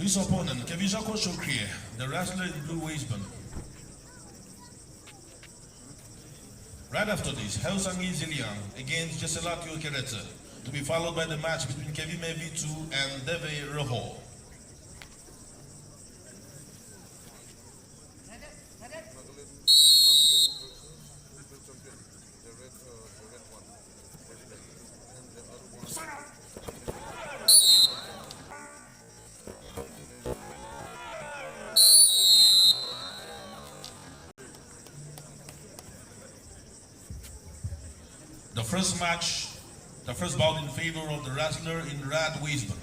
His opponent, Kevijako Shokrie, the wrestler in blue waistband. Right after this, Helsangi Zilian against Jeselatio Kerete, to be followed by the match between Kevime V2 and Deve Roho. The first match, the first bout in favor of the wrestler in red waistband.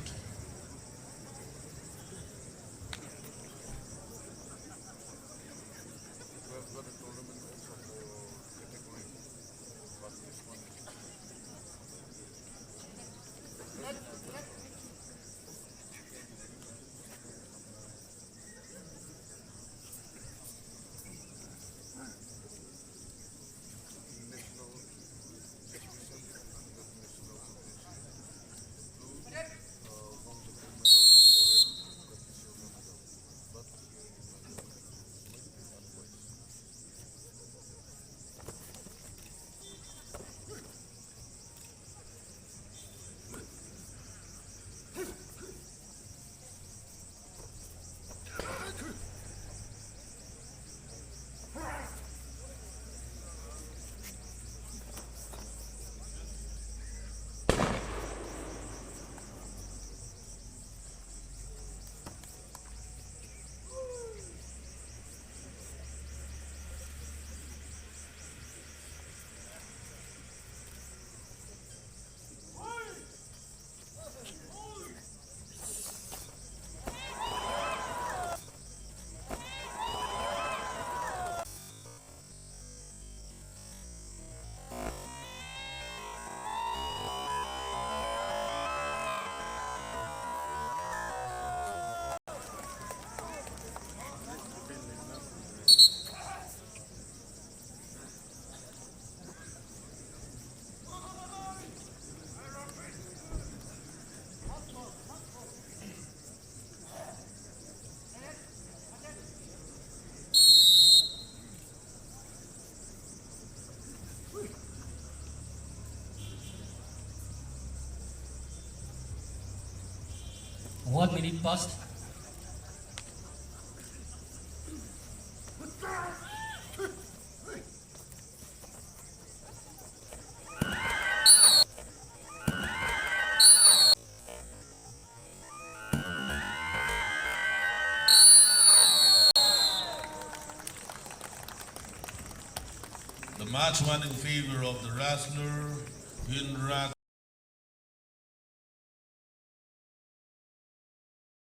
One minute past. The match won in favor of the wrestler in red